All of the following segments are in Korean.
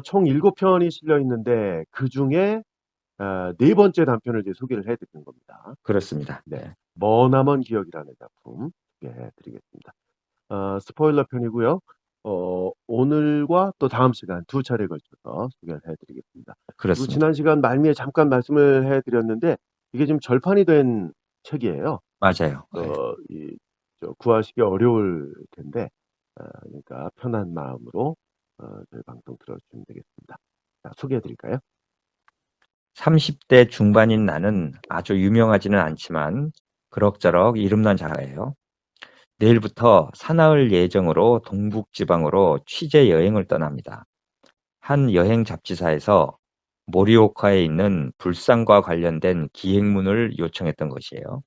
총 7편이 실려 있는데 그중에 네 번째 단편을 이제 소개를 해 드리는 겁니다. 그렇습니다. 네. 네. 머나먼 기억이라는 작품 소개해 드리겠습니다. 스포일러 편이고요. 오늘과 또 다음 시간 두 차례에 걸쳐서 소개를 해 드리겠습니다. 그리고 그렇습니다. 지난 시간 말미에 잠깐 말씀을 해 드렸는데 이게 지금 절판이 된 책이에요. 맞아요. 네. 이 구하시기 어려울 텐데 그러니까 편한 마음으로 저희 방송 들어주시면 되겠습니다. 자, 소개해 드릴까요? 30대 중반인 나는 아주 유명하지는 않지만 그럭저럭 이름난 자가예요. 내일부터 사나흘 예정으로 동북지방으로 취재 여행을 떠납니다. 한 여행 잡지사에서 모리오카에 있는 불상과 관련된 기획문을 요청했던 것이에요.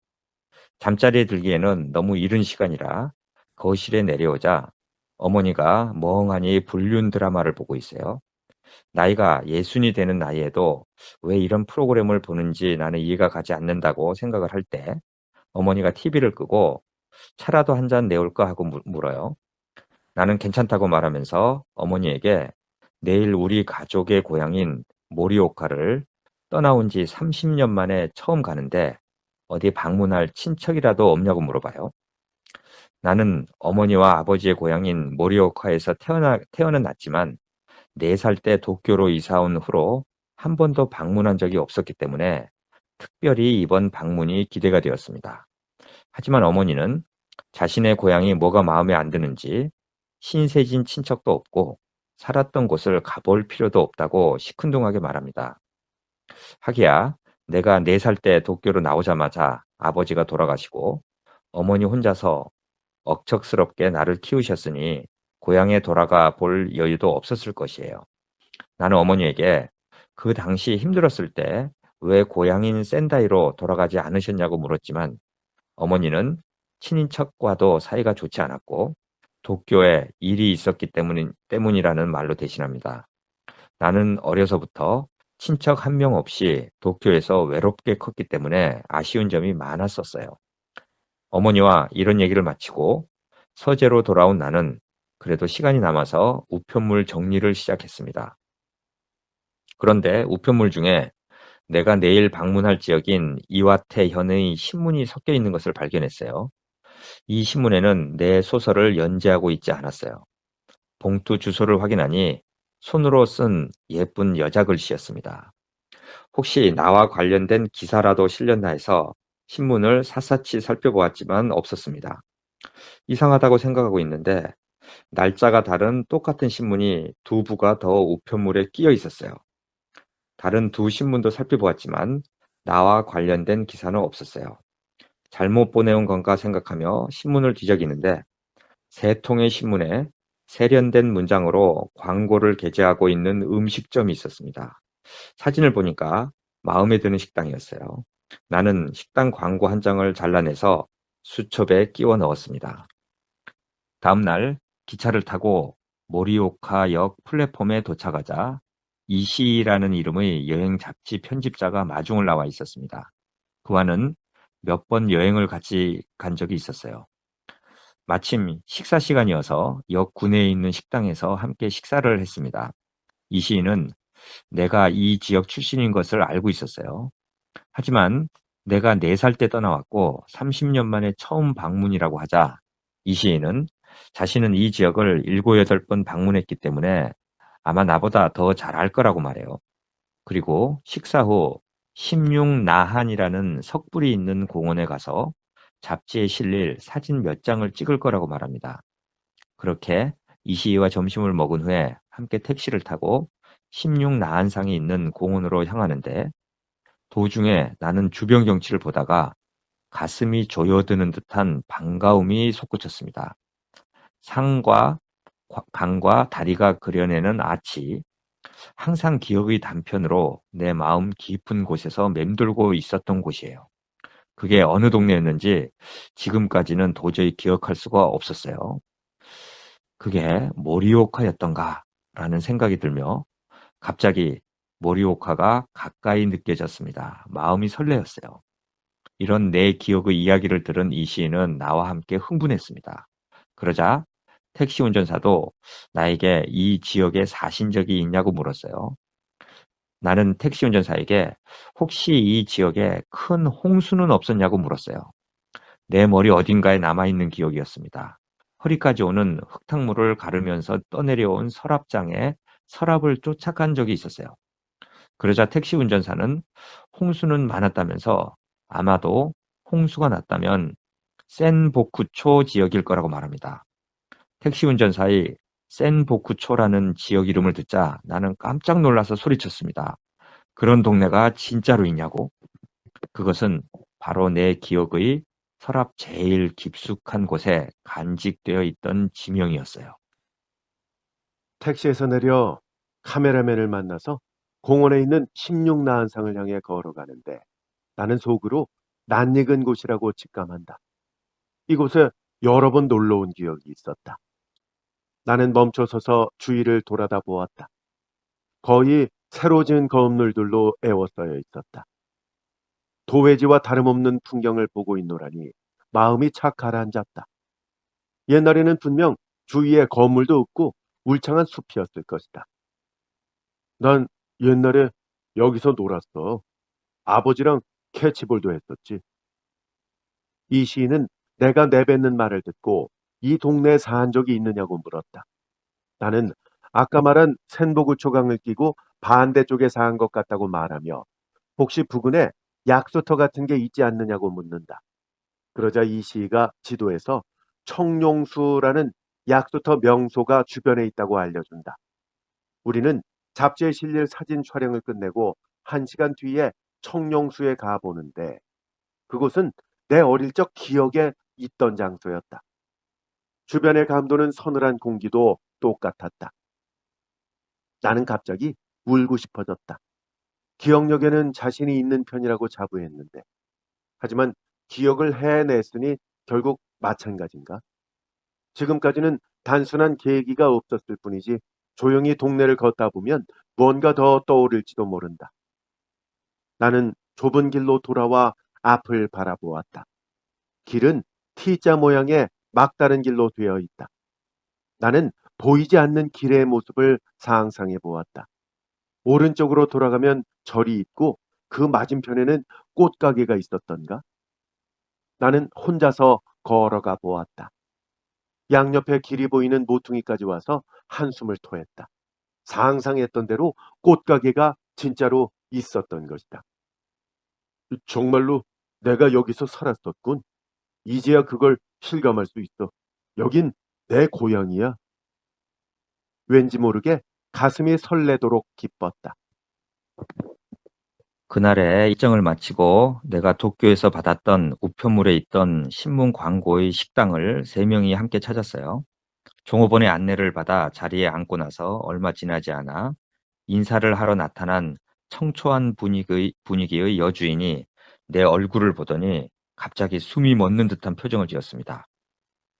잠자리에 들기에는 너무 이른 시간이라 거실에 내려오자 어머니가 멍하니 불륜 드라마를 보고 있어요. 나이가 예순이 되는 나이에도 왜 이런 프로그램을 보는지 나는 이해가 가지 않는다고 생각을 할 때 어머니가 TV를 끄고 차라도 한 잔 내올까 하고 물어요. 나는 괜찮다고 말하면서 어머니에게 내일 우리 가족의 고향인 모리오카를 떠나온 지 30년 만에 처음 가는데 어디 방문할 친척이라도 없냐고 물어봐요. 나는 어머니와 아버지의 고향인 모리오카에서 태어는 났지만 4살 때 도쿄로 이사 온 후로 한 번도 방문한 적이 없었기 때문에 특별히 이번 방문이 기대가 되었습니다. 하지만 어머니는 자신의 고향이 뭐가 마음에 안 드는지 신세진 친척도 없고 살았던 곳을 가볼 필요도 없다고 시큰둥하게 말합니다. 하기야 내가 4살 때 도쿄로 나오자마자 아버지가 돌아가시고 어머니 혼자서 억척스럽게 나를 키우셨으니 고향에 돌아가 볼 여유도 없었을 것이에요. 나는 어머니에게 그 당시 힘들었을 때 왜 고향인 센다이로 돌아가지 않으셨냐고 물었지만 어머니는 친인척과도 사이가 좋지 않았고 도쿄에 일이 있었기 때문이라는 말로 대신합니다. 나는 어려서부터 친척 한 명 없이 도쿄에서 외롭게 컸기 때문에 아쉬운 점이 많았었어요. 어머니와 이런 얘기를 마치고 서재로 돌아온 나는 그래도 시간이 남아서 우편물 정리를 시작했습니다. 그런데 우편물 중에 내가 내일 방문할 지역인 이와테현의 신문이 섞여 있는 것을 발견했어요. 이 신문에는 내 소설을 연재하고 있지 않았어요. 봉투 주소를 확인하니 손으로 쓴 예쁜 여자 글씨였습니다. 혹시 나와 관련된 기사라도 실렸나 해서 신문을 샅샅이 살펴보았지만 없었습니다. 이상하다고 생각하고 있는데 날짜가 다른 똑같은 신문이 두 부가 더 우편물에 끼어 있었어요. 다른 두 신문도 살펴보았지만 나와 관련된 기사는 없었어요. 잘못 보내온 건가 생각하며 신문을 뒤적이는데 세 통의 신문에 세련된 문장으로 광고를 게재하고 있는 음식점이 있었습니다. 사진을 보니까 마음에 드는 식당이었어요. 나는 식당 광고 한 장을 잘라내서 수첩에 끼워 넣었습니다. 다음 날 기차를 타고 모리오카역 플랫폼에 도착하자 이시라는 이름의 여행 잡지 편집자가 마중을 나와 있었습니다. 그와는 몇 번 여행을 같이 간 적이 있었어요. 마침 식사 시간이어서 역 구내에 있는 식당에서 함께 식사를 했습니다. 이 시인은 내가 이 지역 출신인 것을 알고 있었어요. 하지만 내가 4살 때 떠나왔고 30년 만에 처음 방문이라고 하자 이 시인은 자신은 이 지역을 7, 8번 방문했기 때문에 아마 나보다 더 잘 알 거라고 말해요. 그리고 식사 후 십육나한이라는 석불이 있는 공원에 가서 잡지에 실릴 사진 몇 장을 찍을 거라고 말합니다. 그렇게 이시이와 점심을 먹은 후에 함께 택시를 타고 십육나한상이 있는 공원으로 향하는데 도중에 나는 주변 경치를 보다가 가슴이 조여드는 듯한 반가움이 솟구쳤습니다. 상과 강과 다리가 그려내는 아치, 항상 기억의 단편으로 내 마음 깊은 곳에서 맴돌고 있었던 곳이에요. 그게 어느 동네였는지 지금까지는 도저히 기억할 수가 없었어요. 그게 모리오카였던가 라는 생각이 들며 갑자기 모리오카가 가까이 느껴졌습니다. 마음이 설레었어요. 이런 내 기억의 이야기를 들은 이 시인은 나와 함께 흥분했습니다. 그러자 택시 운전사도 나에게 이 지역에 사신 적이 있냐고 물었어요. 나는 택시 운전사에게 혹시 이 지역에 큰 홍수는 없었냐고 물었어요. 내 머리 어딘가에 남아있는 기억이었습니다. 허리까지 오는 흙탕물을 가르면서 떠내려온 서랍장에 서랍을 쫓아간 적이 있었어요. 그러자 택시 운전사는 홍수는 많았다면서 아마도 홍수가 났다면 센보쿠초 지역일 거라고 말합니다. 택시 운전사의 센보쿠초라는 지역 이름을 듣자 나는 깜짝 놀라서 소리쳤습니다. 그런 동네가 진짜로 있냐고? 그것은 바로 내 기억의 서랍 제일 깊숙한 곳에 간직되어 있던 지명이었어요. 택시에서 내려 카메라맨을 만나서 공원에 있는 16나한상을 향해 걸어가는데 나는 속으로 낯익은 곳이라고 직감한다. 이곳에 여러 번 놀러 온 기억이 있었다. 나는 멈춰서서 주위를 돌아다 보았다. 거의 새로 지은 건물들로 에워싸여 있었다. 도회지와 다름없는 풍경을 보고 있노라니 마음이 착 가라앉았다. 옛날에는 분명 주위에 건물도 없고 울창한 숲이었을 것이다. 난 옛날에 여기서 놀았어. 아버지랑 캐치볼도 했었지. 이 시인은 내가 내뱉는 말을 듣고 이 동네에 산 적이 있느냐고 물었다. 나는 아까 말한 센보구 초강을 끼고 반대쪽에 산 것 같다고 말하며 혹시 부근에 약수터 같은 게 있지 않느냐고 묻는다. 그러자 이 시가 지도에서 청룡수라는 약수터 명소가 주변에 있다고 알려준다. 우리는 잡지에 실릴 사진 촬영을 끝내고 1시간 뒤에 청룡수에 가보는데 그곳은 내 어릴 적 기억에 있던 장소였다. 주변에 감도는 서늘한 공기도 똑같았다. 나는 갑자기 울고 싶어졌다. 기억력에는 자신이 있는 편이라고 자부했는데 하지만 기억을 해냈으니 결국 마찬가지인가? 지금까지는 단순한 계기가 없었을 뿐이지 조용히 동네를 걷다 보면 뭔가 더 떠오를지도 모른다. 나는 좁은 길로 돌아와 앞을 바라보았다. 길은 T자 모양의 막다른 길로 되어 있다. 나는 보이지 않는 길의 모습을 상상해 보았다. 오른쪽으로 돌아가면 절이 있고 그 맞은편에는 꽃가게가 있었던가? 나는 혼자서 걸어가 보았다. 양옆에 길이 보이는 모퉁이까지 와서 한숨을 토했다. 상상했던 대로 꽃가게가 진짜로 있었던 것이다. 정말로 내가 여기서 살았었군. 이제야 그걸 실감할 수 있어. 여긴 내 고향이야. 왠지 모르게 가슴이 설레도록 기뻤다. 그날에 일정을 마치고 내가 도쿄에서 받았던 우편물에 있던 신문 광고의 식당을 세 명이 함께 찾았어요. 종업원의 안내를 받아 자리에 앉고 나서 얼마 지나지 않아 인사를 하러 나타난 청초한 분위기의 여주인이 내 얼굴을 보더니 갑자기 숨이 멎는 듯한 표정을 지었습니다.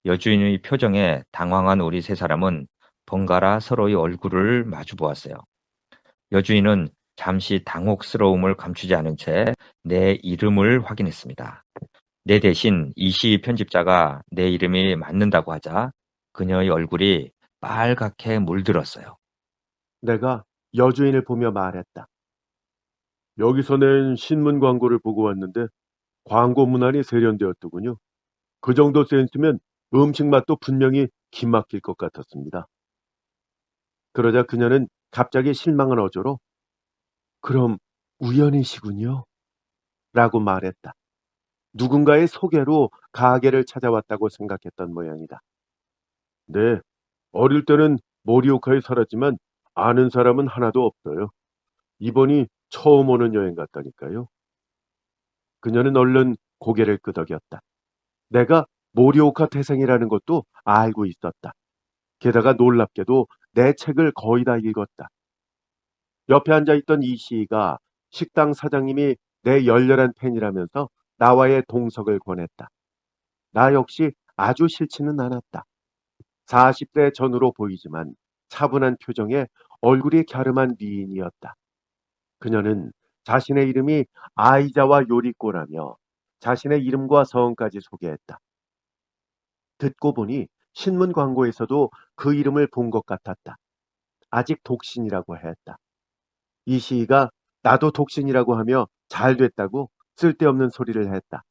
여주인의 표정에 당황한 우리 세 사람은 번갈아 서로의 얼굴을 마주 보았어요. 여주인은 잠시 당혹스러움을 감추지 않은 채 내 이름을 확인했습니다. 내 대신 이시 편집자가 내 이름이 맞는다고 하자 그녀의 얼굴이 빨갛게 물들었어요. 내가 여주인을 보며 말했다. 여기서 낸 신문 광고를 보고 왔는데 광고 문안이 세련되었더군요. 그 정도 센스면 음식 맛도 분명히 기막힐 것 같았습니다. 그러자 그녀는 갑자기 실망한 어조로 그럼 우연이시군요. 라고 말했다. 누군가의 소개로 가게를 찾아왔다고 생각했던 모양이다. 네, 어릴 때는 모리오카에 살았지만 아는 사람은 하나도 없어요. 이번이 처음 오는 여행 같다니까요. 그녀는 얼른 고개를 끄덕였다. 내가 모리오카 태생이라는 것도 알고 있었다. 게다가 놀랍게도 내 책을 거의 다 읽었다. 옆에 앉아있던 이 시가 식당 사장님이 내 열렬한 팬이라면서 나와의 동석을 권했다. 나 역시 아주 싫지는 않았다. 40대 전후로 보이지만 차분한 표정에 얼굴이 갸름한 미인이었다. 그녀는 자신의 이름이 아이자와 요리코라며 자신의 이름과 성까지 소개했다. 듣고 보니 신문 광고에서도 그 이름을 본 것 같았다. 아직 독신이라고 했다. 이 시희가 나도 독신이라고 하며 잘 됐다고 쓸데없는 소리를 했다.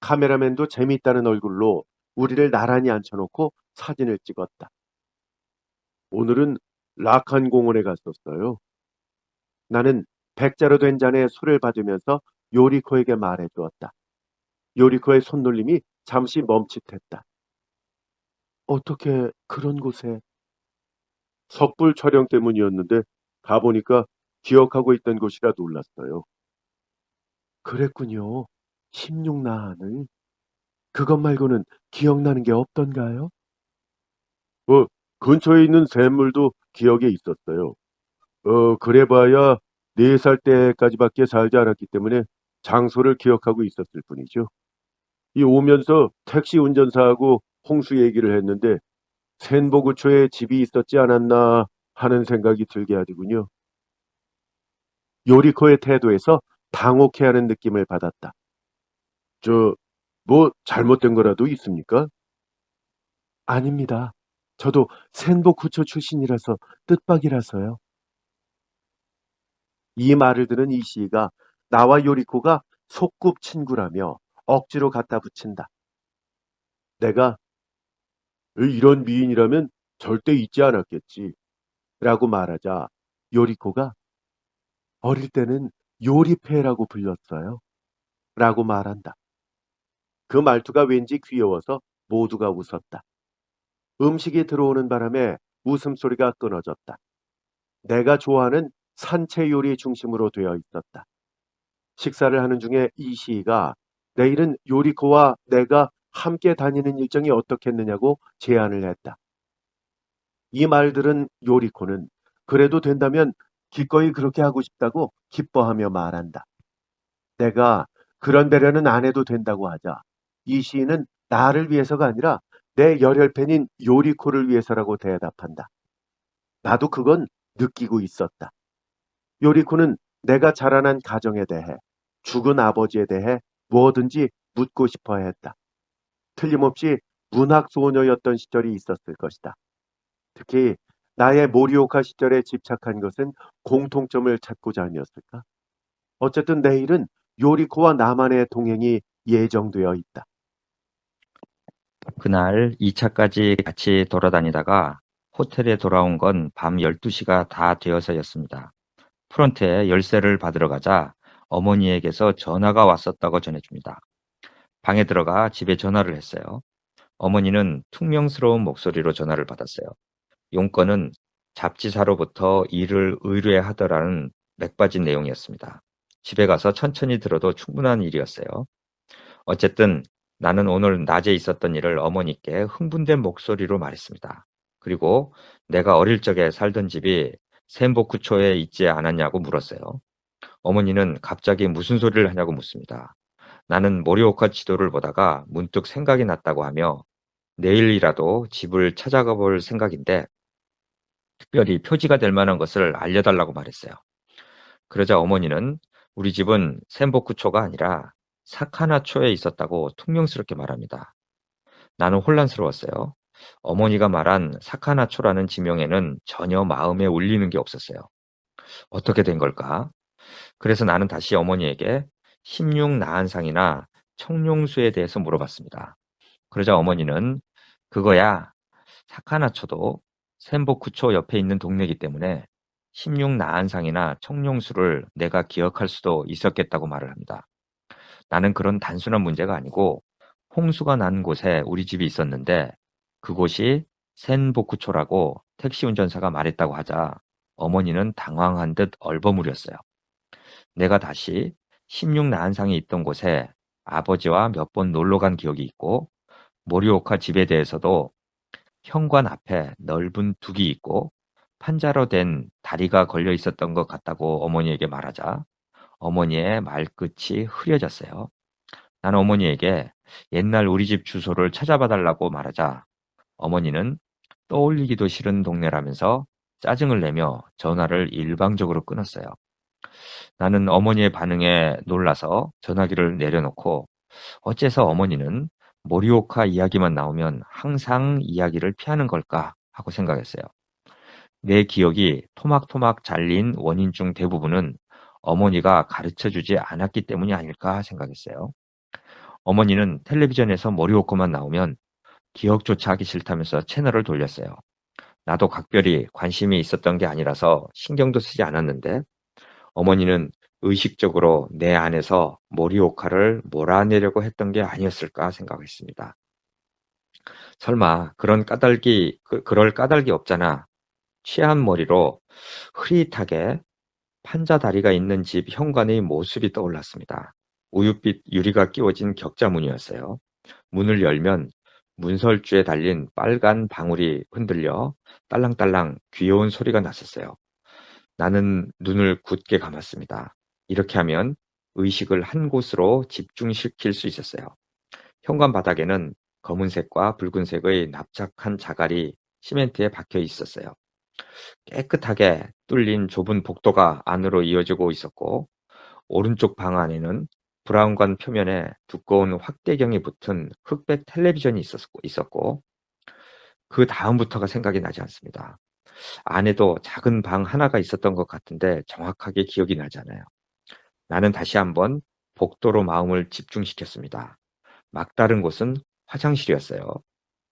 카메라맨도 재미있다는 얼굴로 우리를 나란히 앉혀놓고 사진을 찍었다. 오늘은 락한 공원에 갔었어요. 나는 백자로 된 잔에 술을 받으면서 요리코에게 말해주었다. 요리코의 손놀림이 잠시 멈칫했다. 어떻게 그런 곳에? 섣불 촬영 때문이었는데 가보니까 기억하고 있던 곳이라 놀랐어요. 그랬군요. 16나한을. 그것 말고는 기억나는 게 없던가요? 근처에 있는 샘물도 기억에 있었어요. 그래봐야 4살 때까지밖에 살지 않았기 때문에 장소를 기억하고 있었을 뿐이죠. 이 오면서 택시 운전사하고 홍수 얘기를 했는데 센보구초에 집이 있었지 않았나 하는 생각이 들게 하더군요. 요리코의 태도에서 당혹해하는 느낌을 받았다. 뭐 잘못된 거라도 있습니까? 아닙니다. 저도 센보구초 출신이라서 뜻밖이라서요. 이 말을 들은 이시이가 나와 요리코가 소꿉친구라며 억지로 갖다 붙인다. 내가 이런 미인이라면 절대 잊지 않았겠지 라고 말하자 요리코가 어릴 때는 요리패라고 불렀어요 라고 말한다. 그 말투가 왠지 귀여워서 모두가 웃었다. 음식이 들어오는 바람에 웃음소리가 끊어졌다. 내가 좋아하는 산채 요리 중심으로 되어 있었다. 식사를 하는 중에 이시이가 내일은 요리코와 내가 함께 다니는 일정이 어떻겠느냐고 제안을 했다. 이 말들은 요리코는 그래도 된다면 기꺼이 그렇게 하고 싶다고 기뻐하며 말한다. 내가 그런 배려는 안 해도 된다고 하자 이시인은 나를 위해서가 아니라 내 열혈팬인 요리코를 위해서라고 대답한다. 나도 그건 느끼고 있었다. 요리코는 내가 자라난 가정에 대해, 죽은 아버지에 대해 뭐든지 묻고 싶어 했다. 틀림없이 문학 소녀였던 시절이 있었을 것이다. 특히 나의 모리오카 시절에 집착한 것은 공통점을 찾고자 아니었을까? 어쨌든 내일은 요리코와 나만의 동행이 예정되어 있다. 그날 2차까지 같이 돌아다니다가 호텔에 돌아온 건 밤 12시가 다 되어서였습니다. 프런트에 열쇠를 받으러 가자 어머니에게서 전화가 왔었다고 전해줍니다. 방에 들어가 집에 전화를 했어요. 어머니는 퉁명스러운 목소리로 전화를 받았어요. 용건은 잡지사로부터 일을 의뢰하더라는 맥빠진 내용이었습니다. 집에 가서 천천히 들어도 충분한 일이었어요. 어쨌든 나는 오늘 낮에 있었던 일을 어머니께 흥분된 목소리로 말했습니다. 그리고 내가 어릴 적에 살던 집이 센보쿠초에 있지 않았냐고 물었어요. 어머니는 갑자기 무슨 소리를 하냐고 묻습니다. 나는 모리오카 지도를 보다가 문득 생각이 났다고 하며 내일이라도 집을 찾아가 볼 생각인데 특별히 표지가 될 만한 것을 알려달라고 말했어요. 그러자 어머니는 우리 집은 센보쿠초가 아니라 사카나초에 있었다고 퉁명스럽게 말합니다. 나는 혼란스러웠어요. 어머니가 말한 사카나초라는 지명에는 전혀 마음에 울리는 게 없었어요. 어떻게 된 걸까? 그래서 나는 다시 어머니에게 16나한상이나 청룡수에 대해서 물어봤습니다. 그러자 어머니는 그거야 사카나초도 센보쿠초 옆에 있는 동네이기 때문에 16나한상이나 청룡수를 내가 기억할 수도 있었겠다고 말을 합니다. 나는 그런 단순한 문제가 아니고 홍수가 난 곳에 우리 집이 있었는데 그곳이 센보쿠초라고 택시 운전사가 말했다고 하자 어머니는 당황한 듯 얼버무렸어요. 내가 다시 16나한상이 있던 곳에 아버지와 몇 번 놀러 간 기억이 있고 모리오카 집에 대해서도 현관 앞에 넓은 둑이 있고 판자로 된 다리가 걸려 있었던 것 같다고 어머니에게 말하자 어머니의 말끝이 흐려졌어요. 나는 어머니에게 옛날 우리 집 주소를 찾아봐 달라고 말하자 어머니는 떠올리기도 싫은 동네라면서 짜증을 내며 전화를 일방적으로 끊었어요. 나는 어머니의 반응에 놀라서 전화기를 내려놓고 어째서 어머니는 모리오카 이야기만 나오면 항상 이야기를 피하는 걸까 하고 생각했어요. 내 기억이 토막토막 잘린 원인 중 대부분은 어머니가 가르쳐 주지 않았기 때문이 아닐까 생각했어요. 어머니는 텔레비전에서 모리오카만 나오면 기억조차 하기 싫다면서 채널을 돌렸어요. 나도 각별히 관심이 있었던 게 아니라서 신경도 쓰지 않았는데 어머니는 의식적으로 내 안에서 모리오카를 몰아내려고 했던 게 아니었을까 생각했습니다. 설마 그럴 까닭이 없잖아. 취한 머리로 흐릿하게 판자 다리가 있는 집 현관의 모습이 떠올랐습니다. 우윳빛 유리가 끼워진 격자문이었어요. 문을 열면 문설주에 달린 빨간 방울이 흔들려 딸랑딸랑 귀여운 소리가 났었어요. 나는 눈을 굳게 감았습니다. 이렇게 하면 의식을 한 곳으로 집중시킬 수 있었어요. 현관 바닥에는 검은색과 붉은색의 납작한 자갈이 시멘트에 박혀 있었어요. 깨끗하게 뚫린 좁은 복도가 안으로 이어지고 있었고, 오른쪽 방 안에는 브라운관 표면에 두꺼운 확대경이 붙은 흑백 텔레비전이 있었고, 그 다음부터가 생각이 나지 않습니다. 안에도 작은 방 하나가 있었던 것 같은데 정확하게 기억이 나지 않아요. 나는 다시 한번 복도로 마음을 집중시켰습니다. 막다른 곳은 화장실이었어요.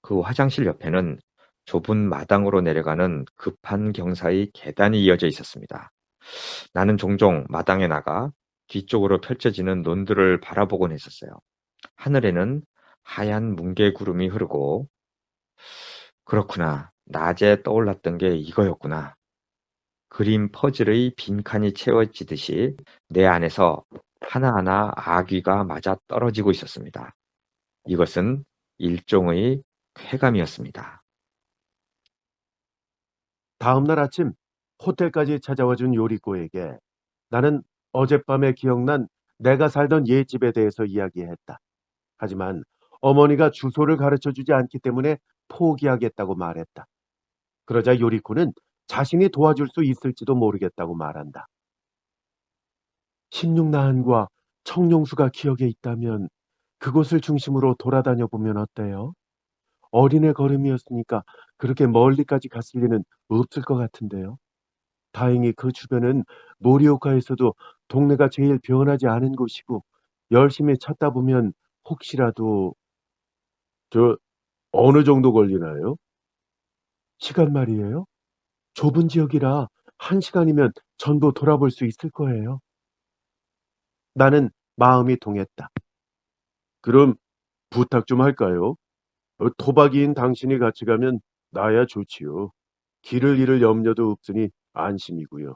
그 화장실 옆에는 좁은 마당으로 내려가는 급한 경사의 계단이 이어져 있었습니다. 나는 종종 마당에 나가 뒤쪽으로 펼쳐지는 논들을 바라보곤 했었어요. 하늘에는 하얀 뭉게 구름이 흐르고, 그렇구나. 낮에 떠올랐던 게 이거였구나. 그림 퍼즐의 빈칸이 채워지듯이 내 안에서 하나하나 아귀가 맞아 떨어지고 있었습니다. 이것은 일종의 쾌감이었습니다. 다음 날 아침 호텔까지 찾아와 준 요리코에게 나는 어젯밤에 기억난 내가 살던 옛집에 대해서 이야기했다. 하지만 어머니가 주소를 가르쳐 주지 않기 때문에 포기하겠다고 말했다. 그러자 요리코는 자신이 도와줄 수 있을지도 모르겠다고 말한다. 16나한과 청룡수가 기억에 있다면 그곳을 중심으로 돌아다녀 보면 어때요? 어린애 걸음이었으니까 그렇게 멀리까지 갔을 리는 없을 것 같은데요. 다행히 그 주변은 모리오카에서도 동네가 제일 변하지 않은 곳이고 열심히 찾다 보면 혹시라도 저 어느 정도 걸리나요? 시간 말이에요. 좁은 지역이라 1시간이면 전부 돌아볼 수 있을 거예요. 나는 마음이 동했다. 그럼 부탁 좀 할까요? 토박이인 당신이 같이 가면 나야 좋지요. 길을 잃을 염려도 없으니 안심이고요.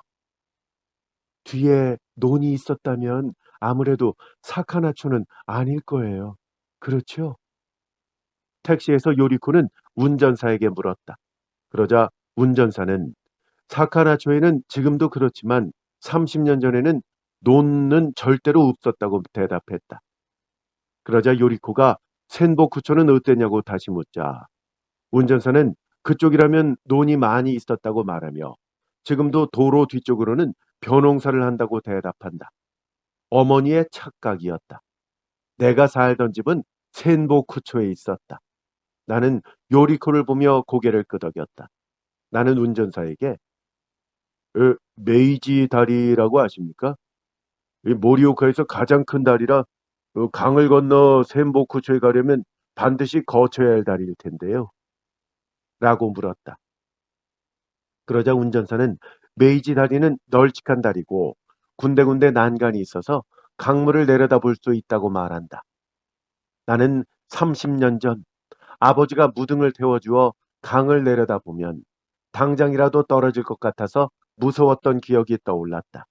뒤에 논이 있었다면 아무래도 사카나초는 아닐 거예요. 그렇죠? 택시에서 요리코는 운전사에게 물었다. 그러자 운전사는 사카나초에는 지금도 그렇지만 30년 전에는 논은 절대로 없었다고 대답했다. 그러자 요리코가 센보쿠초는 어땠냐고 다시 묻자 운전사는 그쪽이라면 논이 많이 있었다고 말하며 지금도 도로 뒤쪽으로는 벼농사를 한다고 대답한다. 어머니의 착각이었다. 내가 살던 집은 센보쿠초에 있었다. 나는 요리코를 보며 고개를 끄덕였다. 나는 운전사에게 메이지 다리라고 아십니까? 이 모리오카에서 가장 큰 다리라 강을 건너 센보쿠초에 가려면 반드시 거쳐야 할 다리일 텐데요. 라고 물었다. 그러자 운전사는 메이지 다리는 널찍한 다리고 군데군데 난간이 있어서 강물을 내려다볼 수 있다고 말한다. 나는 30년 전 아버지가 무등을 태워주어 강을 내려다보면 당장이라도 떨어질 것 같아서 무서웠던 기억이 떠올랐다.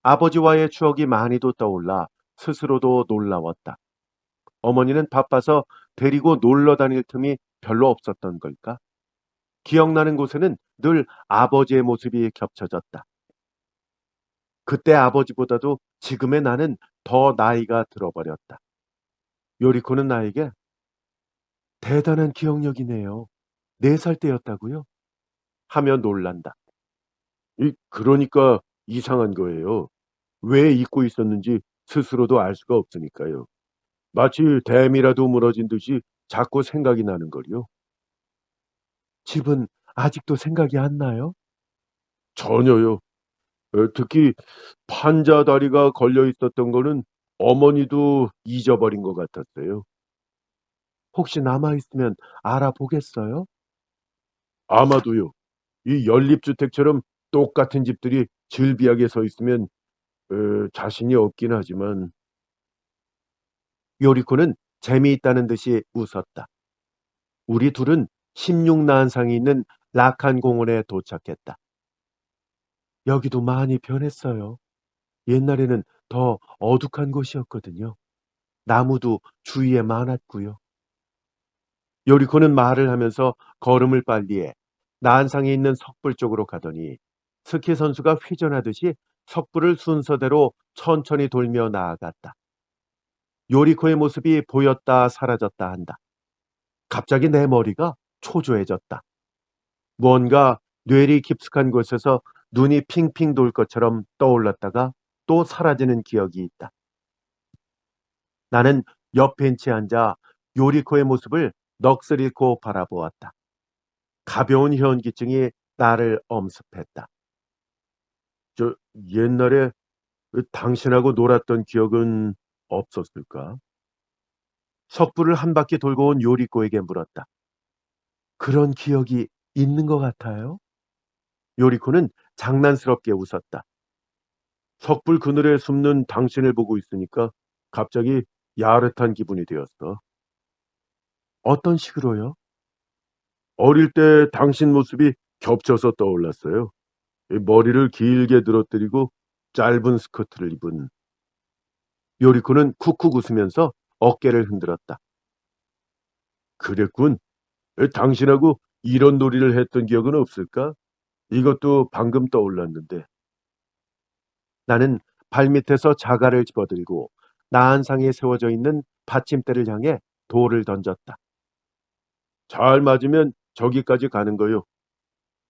아버지와의 추억이 많이도 떠올라 스스로도 놀라웠다. 어머니는 바빠서 데리고 놀러 다닐 틈이 별로 없었던 걸까? 기억나는 곳에는 늘 아버지의 모습이 겹쳐졌다. 그때 아버지보다도 지금의 나는 더 나이가 들어버렸다. 요리코는 나에게 대단한 기억력이네요. 4살 때였다고요? 하며 놀란다. 그러니까 이상한 거예요. 왜 잊고 있었는지 스스로도 알 수가 없으니까요. 마치 댐이라도 무너진 듯이 자꾸 생각이 나는 걸요. 집은 아직도 생각이 안 나요? 전혀요. 특히 판자 다리가 걸려 있었던 거는 어머니도 잊어버린 것 같았어요. 혹시 남아있으면 알아보겠어요? 아마도요. 이 연립주택처럼 똑같은 집들이 즐비하게 서 있으면 자신이 없긴 하지만 요리코는 재미있다는 듯이 웃었다. 우리 둘은 16나한상이 있는 락한 공원에 도착했다. 여기도 많이 변했어요. 옛날에는 더 어둑한 곳이었거든요. 나무도 주위에 많았고요. 요리코는 말을 하면서 걸음을 빨리 해 나한상에 있는 석불 쪽으로 가더니 스키 선수가 회전하듯이 석불을 순서대로 천천히 돌며 나아갔다. 요리코의 모습이 보였다 사라졌다 한다. 갑자기 내 머리가 초조해졌다. 뭔가 뇌리 깊숙한 곳에서 눈이 핑핑 돌 것처럼 떠올랐다가 또 사라지는 기억이 있다. 나는 옆 벤치에 앉아 요리코의 모습을 넋을 잃고 바라보았다. 가벼운 현기증이 나를 엄습했다. 저 옛날에 당신하고 놀았던 기억은 없었을까? 석불을 한 바퀴 돌고 온 요리코에게 물었다. 그런 기억이 있는 것 같아요? 요리코는 장난스럽게 웃었다. 석불 그늘에 숨는 당신을 보고 있으니까 갑자기 야릇한 기분이 되었어. 어떤 식으로요? 어릴 때 당신 모습이 겹쳐서 떠올랐어요. 이 머리를 길게 늘어뜨리고 짧은 스커트를 입은 요리코는 쿡쿡 웃으면서 어깨를 흔들었다. 그랬군. 당신하고 이런 놀이를 했던 기억은 없을까? 이것도 방금 떠올랐는데. 나는 발밑에서 자갈을 집어들고 나한상에 세워져 있는 받침대를 향해 돌을 던졌다. 잘 맞으면 저기까지 가는 거요.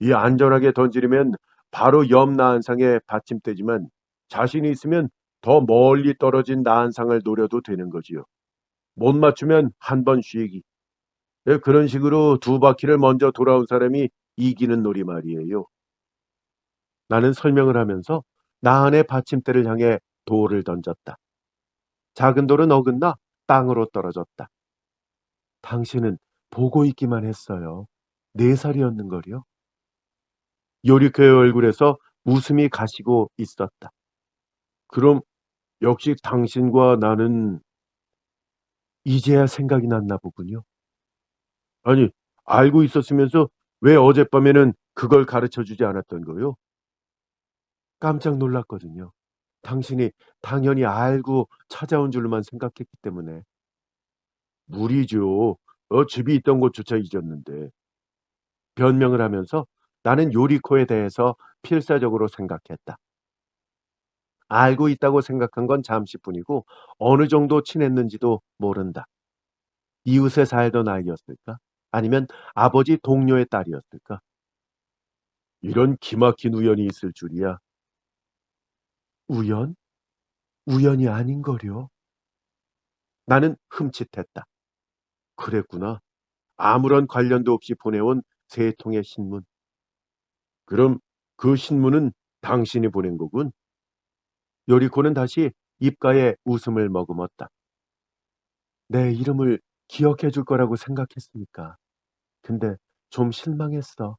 이 안전하게 던지려면 바로 옆 나한상의 받침대지만 자신이 있으면 더 멀리 떨어진 나한상을 노려도 되는 거지요. 못 맞추면 한 번 쉬기. 그런 식으로 두 바퀴를 먼저 돌아온 사람이 이기는 놀이 말이에요. 나는 설명을 하면서 나한의 받침대를 향해 돌을 던졌다. 작은 돌은 어긋나 땅으로 떨어졌다. 당신은 보고 있기만 했어요. 4살이었는걸요. 요리코의 얼굴에서 웃음이 가시고 있었다. 그럼 역시 당신과 나는 이제야 생각이 났나 보군요. 아니 알고 있었으면서 왜 어젯밤에는 그걸 가르쳐 주지 않았던 거요? 깜짝 놀랐거든요. 당신이 당연히 알고 찾아온 줄로만 생각했기 때문에. 무리죠. 집이 있던 곳조차 잊었는데. 변명을 하면서 나는 요리코에 대해서 필사적으로 생각했다. 알고 있다고 생각한 건 잠시뿐이고 어느 정도 친했는지도 모른다. 이웃에 살던 아이였을까? 아니면 아버지 동료의 딸이었을까? 이런 기막힌 우연이 있을 줄이야. 우연? 우연이 아닌 거려. 나는 흠칫했다. 그랬구나. 아무런 관련도 없이 보내온 3통의 신문. 그럼 그 신문은 당신이 보낸 거군? 요리코는 다시 입가에 웃음을 머금었다. 내 이름을 기억해 줄 거라고 생각했으니까. 근데 좀 실망했어.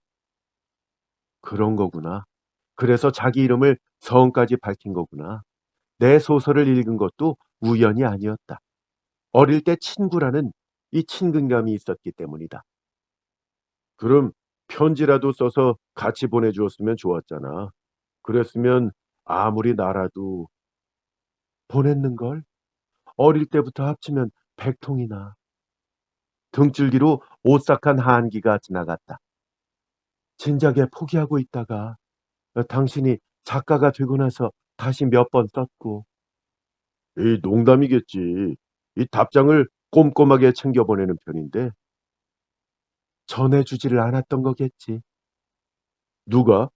그런 거구나. 그래서 자기 이름을 성까지 밝힌 거구나. 내 소설을 읽은 것도 우연이 아니었다. 어릴 때 친구라는 이 친근감이 있었기 때문이다. 그럼 편지라도 써서 같이 보내주었으면 좋았잖아. 그랬으면 아무리 나라도 보냈는 걸? 어릴 때부터 합치면 100통이나. 등줄기로 오싹한 한기가 지나갔다. 진작에 포기하고 있다가 당신이 작가가 되고 나서 다시 몇 번 썼고 이 농담이겠지. 이 답장을 꼼꼼하게 챙겨 보내는 편인데 전해주지를 않았던 거겠지. 누가?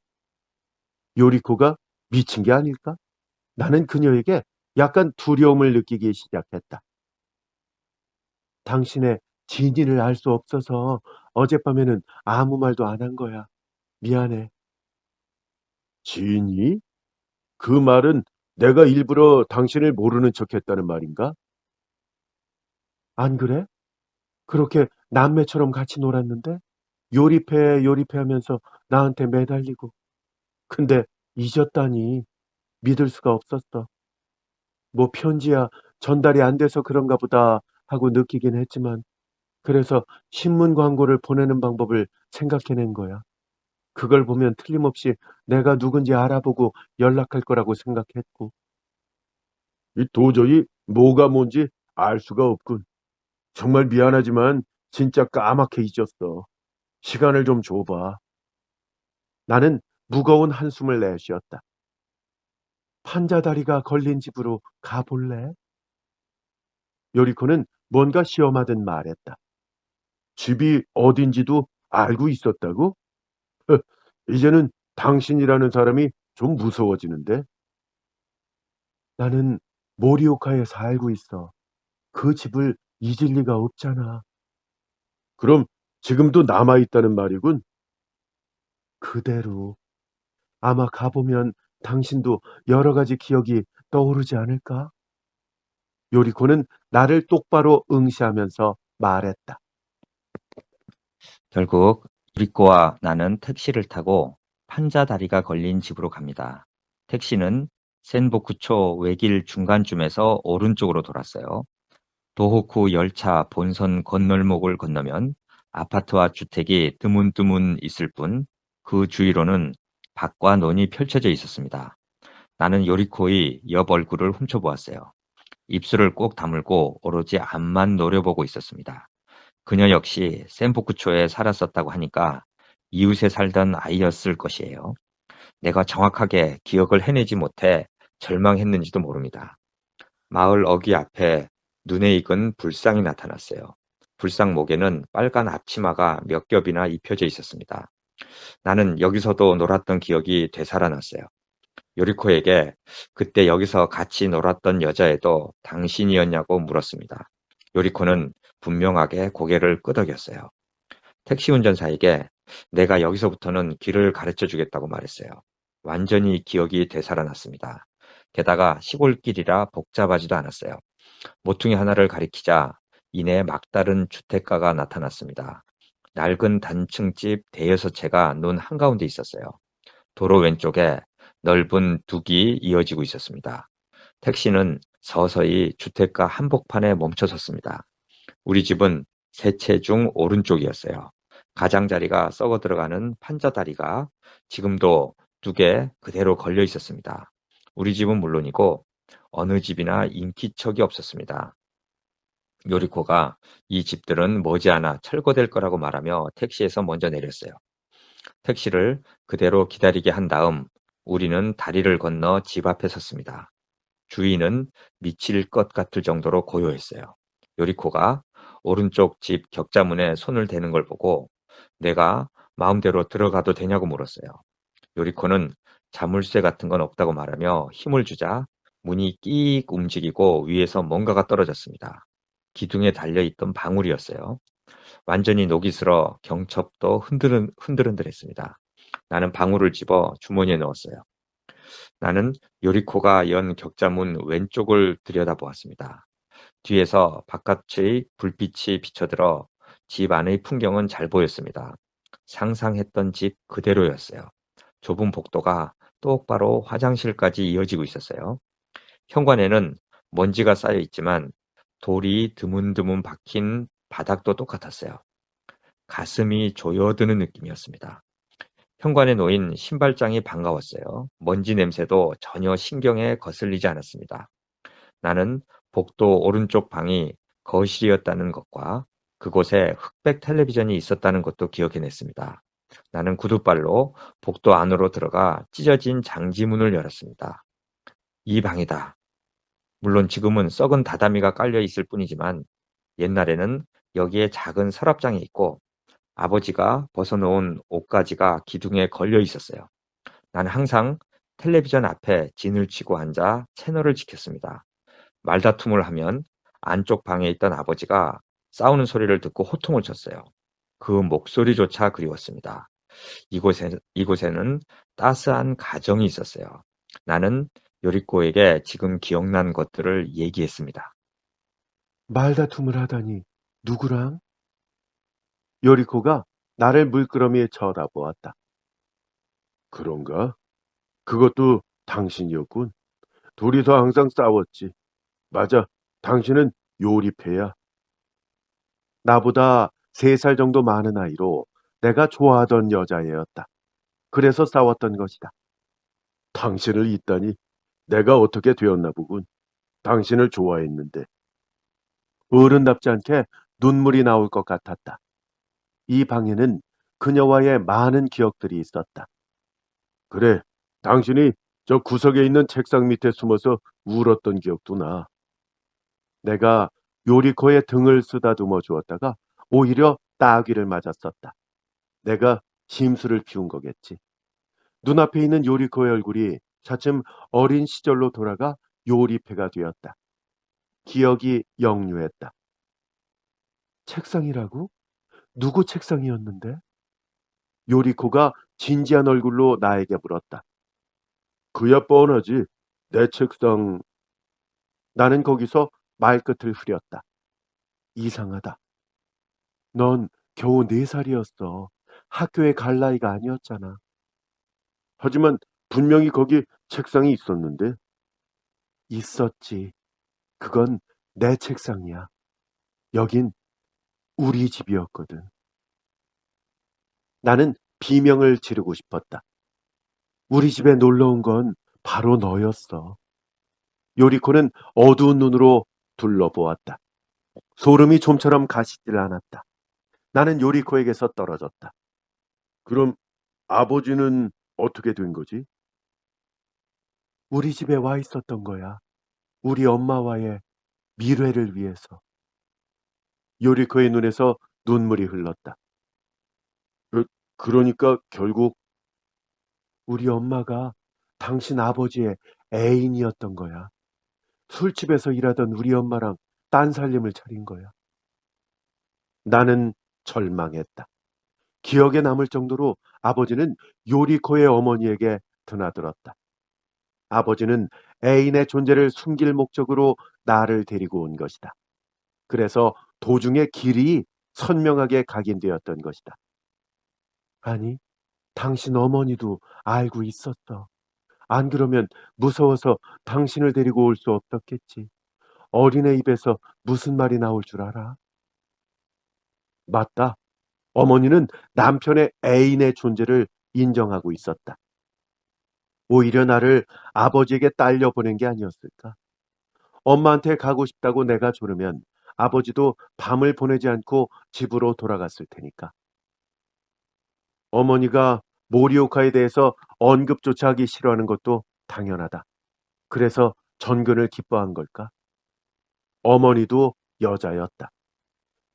요리코가 미친 게 아닐까? 나는 그녀에게 약간 두려움을 느끼기 시작했다. 당신의 진위를 알 수 없어서 어젯밤에는 아무 말도 안 한 거야. 미안해. 진이? 그 말은 내가 일부러 당신을 모르는 척했다는 말인가? 안 그래? 그렇게 남매처럼 같이 놀았는데 요리패 하면서 나한테 매달리고. 근데 잊었다니 믿을 수가 없었어. 뭐 편지야 전달이 안 돼서 그런가 보다 하고 느끼긴 했지만 그래서 신문 광고를 보내는 방법을 생각해낸 거야. 그걸 보면 틀림없이 내가 누군지 알아보고 연락할 거라고 생각했고. 이 도저히 뭐가 뭔지 알 수가 없군. 정말 미안하지만 진짜 까맣게 잊었어. 시간을 좀 줘봐. 나는 무거운 한숨을 내쉬었다. 판자다리가 걸린 집으로 가볼래? 요리코는 뭔가 시험하듯 말했다. 집이 어딘지도 알고 있었다고? 허, 이제는 당신이라는 사람이 좀 무서워지는데. 나는 모리오카에 살고 있어. 그 집을 잊을 리가 없잖아. 그럼 지금도 남아있다는 말이군. 그대로. 아마 가보면 당신도 여러 가지 기억이 떠오르지 않을까? 요리코는 나를 똑바로 응시하면서 말했다. 결국 유리코와 나는 택시를 타고 판자다리가 걸린 집으로 갑니다. 택시는 센보쿠초 외길 중간쯤에서 오른쪽으로 돌았어요. 도호쿠 열차 본선 건널목을 건너면 아파트와 주택이 드문드문 있을 뿐 그 주위로는 밭과 논이 펼쳐져 있었습니다. 나는 요리코의 옆 얼굴을 훔쳐보았어요. 입술을 꼭 다물고 오로지 앞만 노려보고 있었습니다. 그녀 역시 센포쿠초에 살았었다고 하니까 이웃에 살던 아이였을 것이에요. 내가 정확하게 기억을 해내지 못해 절망했는지도 모릅니다. 마을 어귀 앞에 눈에 익은 불상이 나타났어요. 불상 목에는 빨간 앞치마가 몇 겹이나 입혀져 있었습니다. 나는 여기서도 놀았던 기억이 되살아났어요. 요리코에게 그때 여기서 같이 놀았던 여자애도 당신이었냐고 물었습니다. 요리코는 분명하게 고개를 끄덕였어요. 택시 운전사에게 내가 여기서부터는 길을 가르쳐 주겠다고 말했어요. 완전히 기억이 되살아났습니다. 게다가 시골길이라 복잡하지도 않았어요. 모퉁이 하나를 가리키자 이내 막다른 주택가가 나타났습니다. 낡은 단층집 대여섯 채가 눈 한가운데 있었어요. 도로 왼쪽에 넓은 둑이 이어지고 있었습니다. 택시는 서서히 주택가 한복판에 멈춰 섰습니다. 우리 집은 세 채 중 오른쪽이었어요. 가장자리가 썩어 들어가는 판자다리가 지금도 둑에 그대로 걸려 있었습니다. 우리 집은 물론이고 어느 집이나 인기척이 없었습니다. 요리코가 이 집들은 머지않아 철거될 거라고 말하며 택시에서 먼저 내렸어요. 택시를 그대로 기다리게 한 다음 우리는 다리를 건너 집 앞에 섰습니다. 주인은 미칠 것 같을 정도로 고요했어요. 요리코가 오른쪽 집 격자문에 손을 대는 걸 보고 내가 마음대로 들어가도 되냐고 물었어요. 요리코는 자물쇠 같은 건 없다고 말하며 힘을 주자 문이 끽 움직이고 위에서 뭔가가 떨어졌습니다. 기둥에 달려있던 방울이었어요. 완전히 녹이 슬어 경첩도 흔들흔들했습니다. 나는 방울을 집어 주머니에 넣었어요. 나는 요리코가 연 격자문 왼쪽을 들여다보았습니다. 뒤에서 바깥의 불빛이 비쳐들어 집 안의 풍경은 잘 보였습니다. 상상했던 집 그대로였어요. 좁은 복도가 똑바로 화장실까지 이어지고 있었어요. 현관에는 먼지가 쌓여 있지만 돌이 드문드문 박힌 바닥도 똑같았어요. 가슴이 조여드는 느낌이었습니다. 현관에 놓인 신발장이 반가웠어요. 먼지 냄새도 전혀 신경에 거슬리지 않았습니다. 나는 복도 오른쪽 방이 거실이었다는 것과 그곳에 흑백 텔레비전이 있었다는 것도 기억해냈습니다. 나는 구두발로 복도 안으로 들어가 찢어진 장지문을 열었습니다. 이 방이다. 물론 지금은 썩은 다다미가 깔려 있을 뿐이지만 옛날에는 여기에 작은 서랍장이 있고 아버지가 벗어놓은 옷가지가 기둥에 걸려 있었어요. 나는 항상 텔레비전 앞에 진을 치고 앉아 채널을 지켰습니다. 말다툼을 하면 안쪽 방에 있던 아버지가 싸우는 소리를 듣고 호통을 쳤어요. 그 목소리조차 그리웠습니다. 이곳에는 따스한 가정이 있었어요. 나는 요리코에게 지금 기억난 것들을 얘기했습니다. 말다툼을 하다니 누구랑? 요리코가 나를 물끄러미 쳐다보았다. 그런가? 그것도 당신이었군. 둘이서 항상 싸웠지. 맞아. 당신은 요리패야. 나보다 3살 정도 많은 아이로 내가 좋아하던 여자애였다. 그래서 싸웠던 것이다. 당신을 잊다니 내가 어떻게 되었나 보군. 당신을 좋아했는데. 어른답지 않게 눈물이 나올 것 같았다. 이 방에는 그녀와의 많은 기억들이 있었다. 그래, 당신이 저 구석에 있는 책상 밑에 숨어서 울었던 기억도 나. 내가 요리코의 등을 쓰다듬어 주었다가 오히려 따귀를 맞았었다. 내가 심술을 피운 거겠지. 눈앞에 있는 요리코의 얼굴이 차츰 어린 시절로 돌아가 요리패가 되었다. 기억이 역류했다. 책상이라고? 누구 책상이었는데? 요리코가 진지한 얼굴로 나에게 물었다. 그야 뻔하지. 내 책상. 나는 거기서 말끝을 흐렸다. 이상하다. 넌 겨우 4살이었어. 학교에 갈 나이가 아니었잖아. 하지만 분명히 거기 책상이 있었는데. 있었지. 그건 내 책상이야. 여긴 우리 집이었거든. 나는 비명을 지르고 싶었다. 우리 집에 놀러 온 건 바로 너였어. 요리코는 어두운 눈으로 둘러보았다. 소름이 좀처럼 가시질 않았다. 나는 요리코에게서 떨어졌다. 그럼 아버지는 어떻게 된 거지? 우리 집에 와 있었던 거야. 우리 엄마와의 미래를 위해서. 요리코의 눈에서 눈물이 흘렀다. 그러니까 결국 우리 엄마가 당신 아버지의 애인이었던 거야. 술집에서 일하던 우리 엄마랑 딴 살림을 차린 거야. 나는 절망했다. 기억에 남을 정도로 아버지는 요리코의 어머니에게 드나들었다. 아버지는 애인의 존재를 숨길 목적으로 나를 데리고 온 것이다. 그래서 도중에 길이 선명하게 각인되었던 것이다. 아니, 당신 어머니도 알고 있었어. 안 그러면 무서워서 당신을 데리고 올 수 없었겠지. 어린애 입에서 무슨 말이 나올 줄 알아? 맞다. 어머니는 남편의 애인의 존재를 인정하고 있었다. 오히려 나를 아버지에게 딸려 보낸 게 아니었을까? 엄마한테 가고 싶다고 내가 조르면 아버지도 밤을 보내지 않고 집으로 돌아갔을 테니까. 어머니가 모리오카에 대해서 언급조차 하기 싫어하는 것도 당연하다. 그래서 전근을 기뻐한 걸까? 어머니도 여자였다.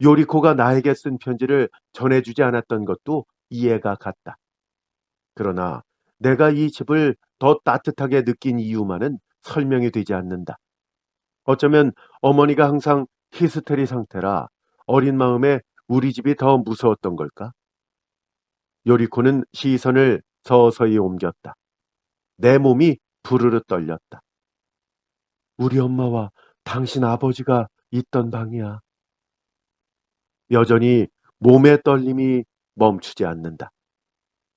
요리코가 나에게 쓴 편지를 전해주지 않았던 것도 이해가 갔다. 그러나 내가 이 집을 더 따뜻하게 느낀 이유만은 설명이 되지 않는다. 어쩌면 어머니가 항상 히스테리 상태라 어린 마음에 우리 집이 더 무서웠던 걸까? 요리코는 시선을 서서히 옮겼다. 내 몸이 부르르 떨렸다. 우리 엄마와 당신 아버지가 있던 방이야. 여전히 몸의 떨림이 멈추지 않는다.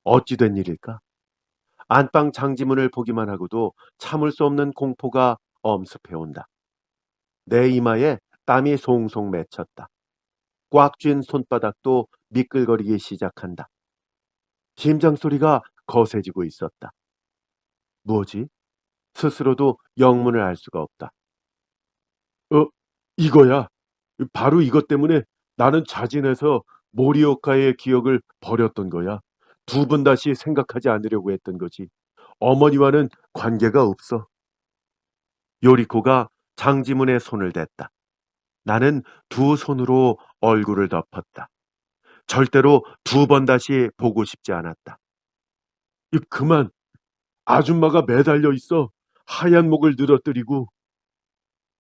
어찌 된 일일까? 안방 장지문을 보기만 하고도 참을 수 없는 공포가 엄습해온다. 내 이마에 땀이 송송 맺혔다. 꽉 쥔 손바닥도 미끌거리기 시작한다. 심장 소리가 거세지고 있었다. 뭐지? 스스로도 영문을 알 수가 없다. 이거야. 바로 이것 때문에 나는 자진해서 모리오카의 기억을 버렸던 거야. 2번 다시 생각하지 않으려고 했던 거지. 어머니와는 관계가 없어. 요리코가 장지문에 손을 댔다. 나는 2 손으로 얼굴을 덮었다. 절대로 2번 다시 보고 싶지 않았다. 그만. 아줌마가 매달려 있어. 하얀 목을 늘어뜨리고.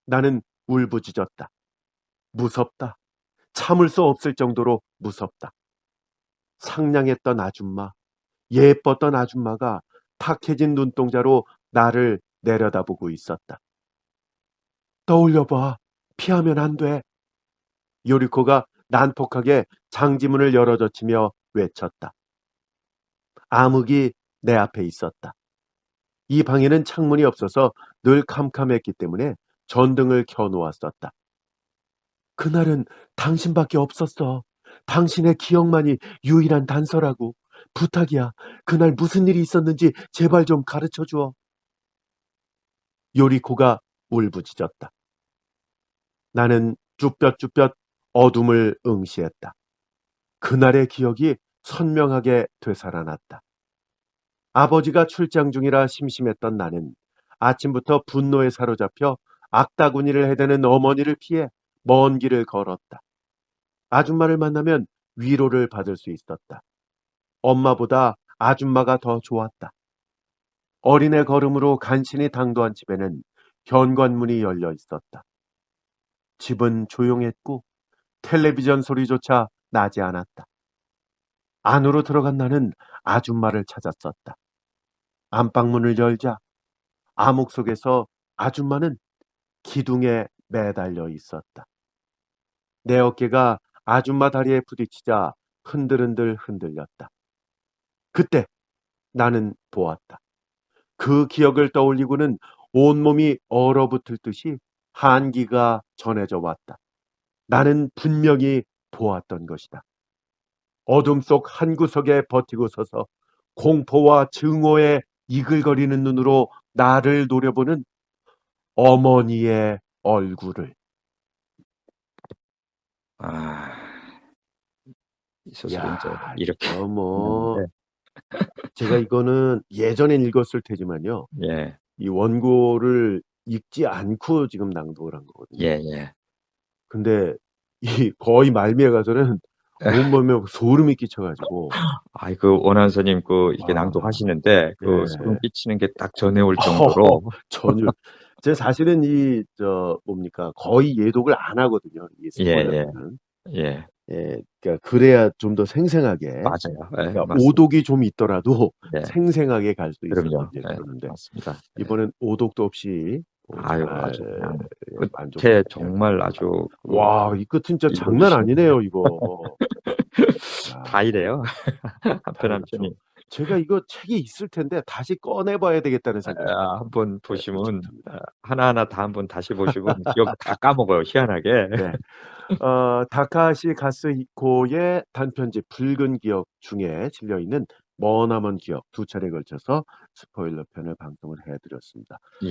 나는 울부짖었다. 무섭다. 참을 수 없을 정도로 무섭다. 상냥했던 아줌마, 예뻤던 아줌마가 탁해진 눈동자로 나를 내려다보고 있었다. 떠올려봐. 피하면 안 돼. 요리코가 난폭하게 장지문을 열어젖히며 외쳤다. 암흑이 내 앞에 있었다. 이 방에는 창문이 없어서 늘 캄캄했기 때문에 전등을 켜놓았었다. 그날은 당신밖에 없었어. 당신의 기억만이 유일한 단서라고. 부탁이야. 그날 무슨 일이 있었는지 제발 좀 가르쳐 주어. 요리코가 울부짖었다. 나는 쭈뼛쭈뼛 어둠을 응시했다. 그날의 기억이 선명하게 되살아났다. 아버지가 출장 중이라 심심했던 나는 아침부터 분노에 사로잡혀 악다구니를 해대는 어머니를 피해 먼 길을 걸었다. 아줌마를 만나면 위로를 받을 수 있었다. 엄마보다 아줌마가 더 좋았다. 어린애 걸음으로 간신히 당도한 집에는 현관문이 열려 있었다. 집은 조용했고 텔레비전 소리조차 나지 않았다. 안으로 들어간 나는 아줌마를 찾았었다. 안방문을 열자 암흑 속에서 아줌마는 기둥에 매달려 있었다. 내 어깨가 아줌마 다리에 부딪히자 흔들흔들 흔들렸다. 그때 나는 보았다. 그 기억을 떠올리고는 온몸이 얼어붙을 듯이 한기가 전해져 왔다. 나는 분명히 보았던 것이다. 어둠 속 한 구석에 버티고 서서 공포와 증오에 이글거리는 눈으로 나를 노려보는 어머니의 얼굴을. 아, 이 소설이 이제 야, 이렇게 이거 뭐 끝났는데, 제가 이거는 예전엔 읽었을 테지만요. 예, 이 원고를 읽지 않고 지금 낭독을 한 거거든요. 예, 예. 근데 이 거의 말미에 가서는 온몸에 소름이 끼쳐가지고 아이, 그 원한서님 이렇게 아, 낭독하시는데, 예. 소름 끼치는 게 딱 전해올 정도로, 전혀 제가 사실은 거의 예독을 안 하거든요. 이 예, 스포일러는. 예, 그러니까 그래야 좀 더 생생하게. 맞아요. 예, 그러니까 맞습니다. 오독이 좀 있더라도 예, 생생하게 갈 수 있어서 그럼요. 이제 예, 그러는데 맞습니다. 이번엔 오독도 없이 아유, 잘 아주 그냥 만족을 끝에 했네요. 정말 아주 와, 이 끝은 진짜 읽어주시는 장난 아니네요, 이거. 다 야, 이래요. 한편 다 한편이. 그렇죠. 제가 이거 책이 있을 텐데 다시 꺼내봐야 되겠다는 생각이 한번 보시면 무척 듭니다. 하나하나 다 한번 다시 보시고 기억 다 까먹어요. 희한하게. 네. 다카시 가스히코의 단편집 붉은 기억 중에 실려있는 머나먼 기억 두 차례에 걸쳐서 스포일러 편을 방송을 해드렸습니다. 예.